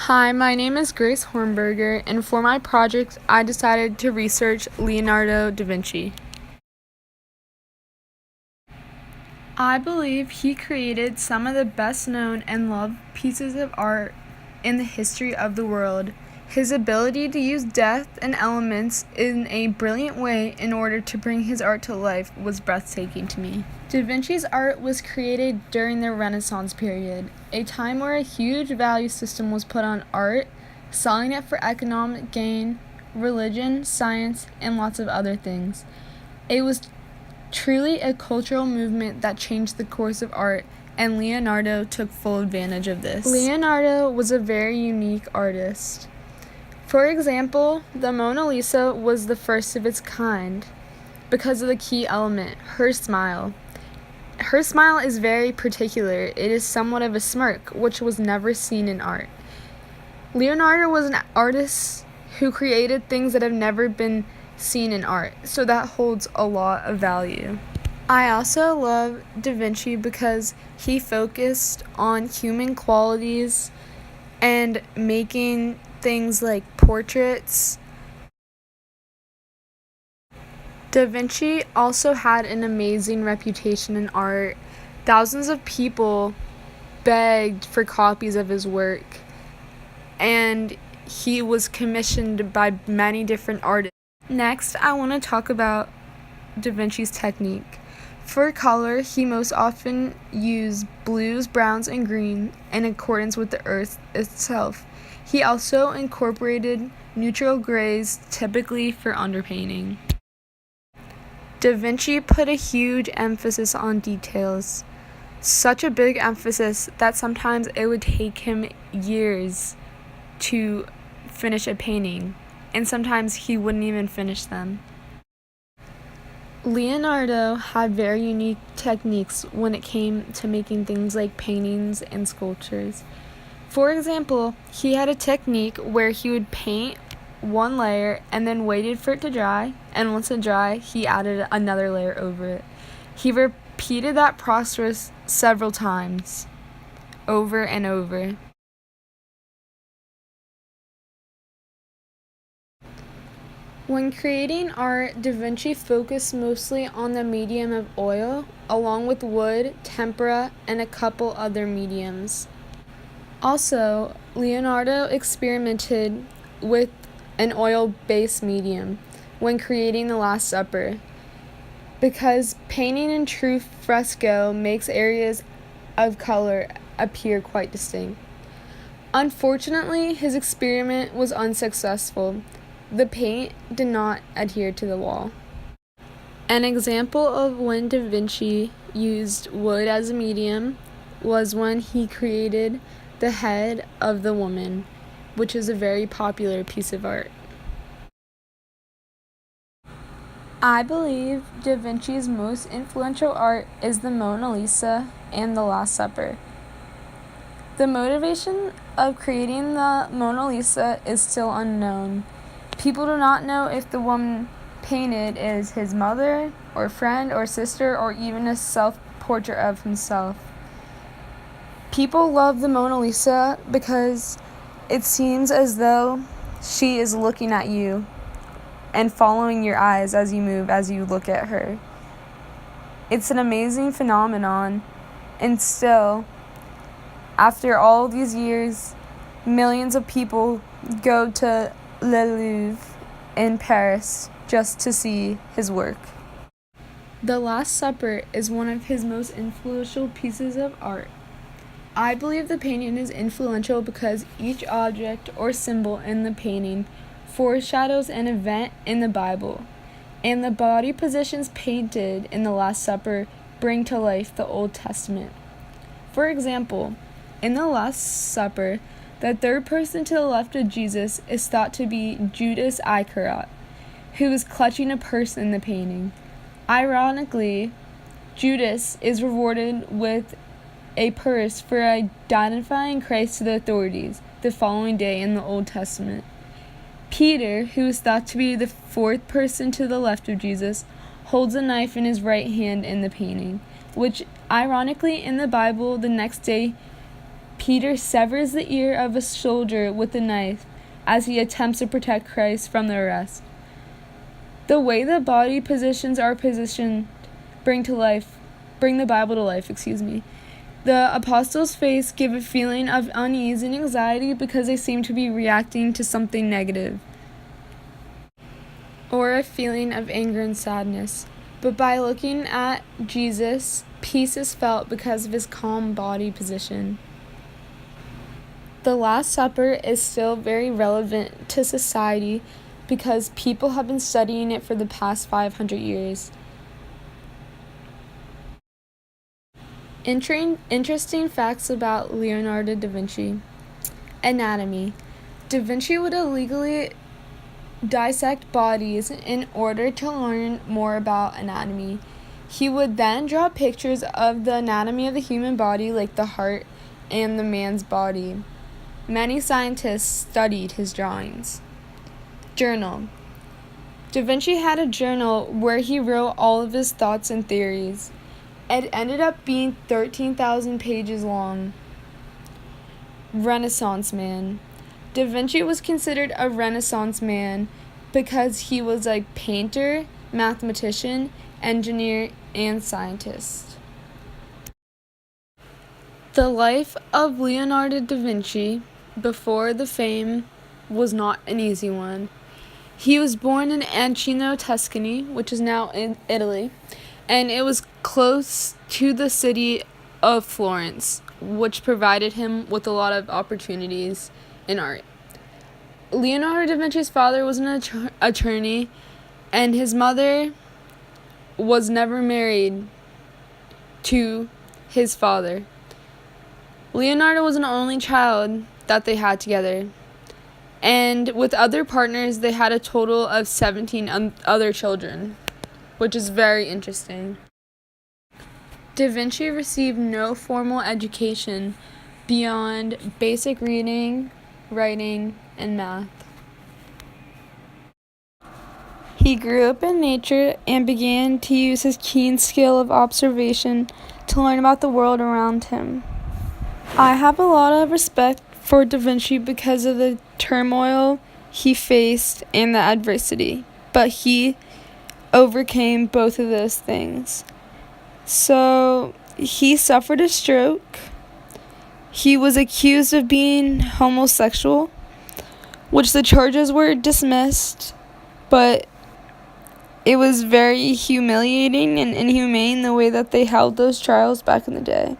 Hi, my name is Grace Hornberger, and for my project, I decided to research Leonardo da Vinci. I believe he created some of the best known and loved pieces of art in the history of the world. His ability to use depth and elements in a brilliant way in order to bring his art to life was breathtaking to me. Da Vinci's art was created during the Renaissance period, a time where a huge value system was put on art, selling it for economic gain, religion, science, and lots of other things. It was truly a cultural movement that changed the course of art, and Leonardo took full advantage of this. Leonardo was a very unique artist. For example, the Mona Lisa was the first of its kind because of the key element, her smile. Her smile is very particular. It is somewhat of a smirk, which was never seen in art. Leonardo was an artist who created things that have never been seen in art, so that holds a lot of value. I also love Da Vinci because he focused on human qualities and making things like portraits. Da Vinci also had an amazing reputation in art. Thousands of people begged for copies of his work, and he was commissioned by many different artists. Next, I want to talk about Da Vinci's technique. For color, he most often used blues, browns, and green in accordance with the earth itself. He also incorporated neutral grays, typically for underpainting. Da Vinci put a huge emphasis on details. Such a big emphasis that sometimes it would take him years to finish a painting, and sometimes he wouldn't even finish them. Leonardo had very unique techniques when it came to making things like paintings and sculptures. For example, he had a technique where he would paint one layer and then waited for it to dry, and once it dried, he added another layer over it. He repeated that process several times, over and over. When creating art, Da Vinci focused mostly on the medium of oil, along with wood, tempera, and a couple other mediums. Also, Leonardo experimented with an oil-based medium when creating the Last Supper, because painting in true fresco makes areas of color appear quite distinct. Unfortunately, his experiment was unsuccessful. The paint did not adhere to the wall. An example of when Da Vinci used wood as a medium was when he created the head of the woman, which is a very popular piece of art. I believe Da Vinci's most influential art is the Mona Lisa and the Last Supper. The motivation of creating the Mona Lisa is still unknown. People do not know if the woman painted is his mother, or friend, or sister, or even a self-portrait of himself. People love the Mona Lisa because it seems as though she is looking at you and following your eyes as you move, as you look at her. It's an amazing phenomenon, and still, after all these years, millions of people go to Le Louvre in Paris just to see his work. The Last Supper is one of his most influential pieces of art. I believe the painting is influential because each object or symbol in the painting foreshadows an event in the Bible, and the body positions painted in the Last Supper bring to life the Old Testament. For example, in the Last Supper, the third person to the left of Jesus is thought to be Judas Iscariot, who is clutching a purse in the painting. Ironically, Judas is rewarded with a purse for identifying Christ to the authorities the following day in the Old Testament. Peter, who is thought to be the fourth person to the left of Jesus, holds a knife in his right hand in the painting, which ironically in the Bible the next day Peter severs the ear of a soldier with a knife as he attempts to protect Christ from the arrest. The way the body positions are positioned bring the Bible to life, The apostles' face give a feeling of unease and anxiety because they seem to be reacting to something negative, or a feeling of anger and sadness. But by looking at Jesus, peace is felt because of his calm body position. The Last Supper is still very relevant to society because people have been studying it for the past 500 years. Interesting facts about Leonardo da Vinci. Anatomy. Da Vinci would illegally dissect bodies in order to learn more about anatomy. He would then draw pictures of the anatomy of the human body, like the heart and the man's body. Many scientists studied his drawings. Journal. Da Vinci had a journal where he wrote all of his thoughts and theories. It ended up being 13,000 pages long. Renaissance man. Da Vinci was considered a Renaissance man because he was a painter, mathematician, engineer, and scientist. The life of Leonardo da Vinci before the fame was not an easy one. He was born in Ancino, Tuscany, which is now in Italy, and it was close to the city of Florence, which provided him with a lot of opportunities in art. Leonardo da Vinci's father was an attorney, and his mother was never married to his father. Leonardo was an only child that they had together, and with other partners, they had a total of 17 other children, which is very interesting. Da Vinci received no formal education beyond basic reading, writing, and math. He grew up in nature and began to use his keen skill of observation to learn about the world around him. I have a lot of respect for Da Vinci because of the turmoil he faced and the adversity, but he overcame both of those things. So he suffered a stroke. He was accused of being homosexual, which the charges were dismissed, but it was very humiliating and inhumane the way that they held those trials back in the day.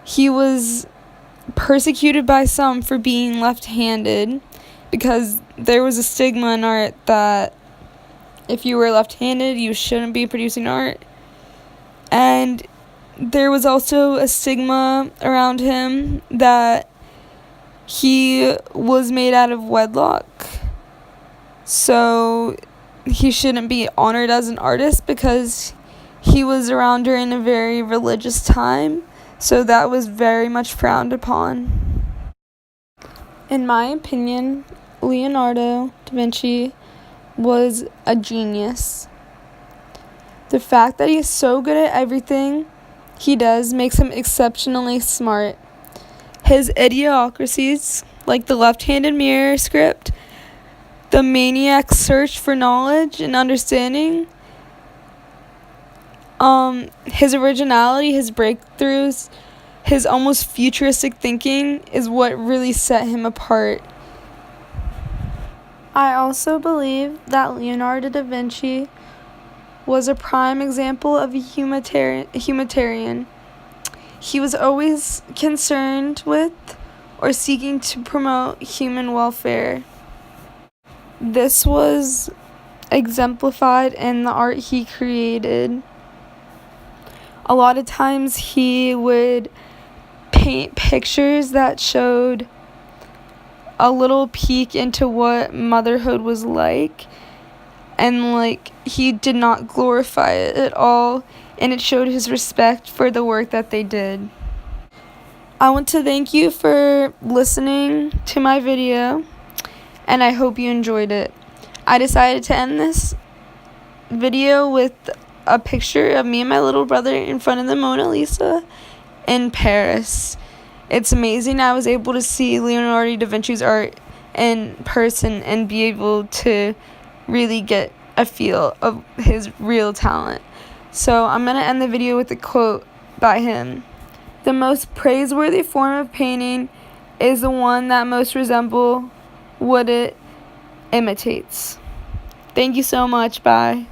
He was persecuted by some for being left-handed because there was a stigma in art that if you were left-handed, you shouldn't be producing art. And there was also a stigma around him that he was made out of wedlock. So he shouldn't be honored as an artist because he was around during a very religious time. So that was very much frowned upon. In my opinion, Leonardo da Vinci was a genius. The fact that he is so good at everything he does makes him exceptionally smart. His idiocracies, like the left-handed mirror script, the maniac's search for knowledge and understanding, his originality, his breakthroughs, his almost futuristic thinking is what really set him apart. I also believe that Leonardo da Vinci was a prime example of a humanitarian. He was always concerned with or seeking to promote human welfare. This was exemplified in the art he created. A lot of times he would paint pictures that showed a little peek into what motherhood was like, and he did not glorify it at all, and it showed his respect for the work that they did. I want to thank you for listening to my video, and I hope you enjoyed it. I decided to end this video with a picture of me and my little brother in front of the Mona Lisa in Paris. It's amazing I was able to see Leonardo da Vinci's art in person and be able to really get a feel of his real talent. So I'm going to end the video with a quote by him. "The most praiseworthy form of painting is the one that most resembles what it imitates." Thank you so much. Bye.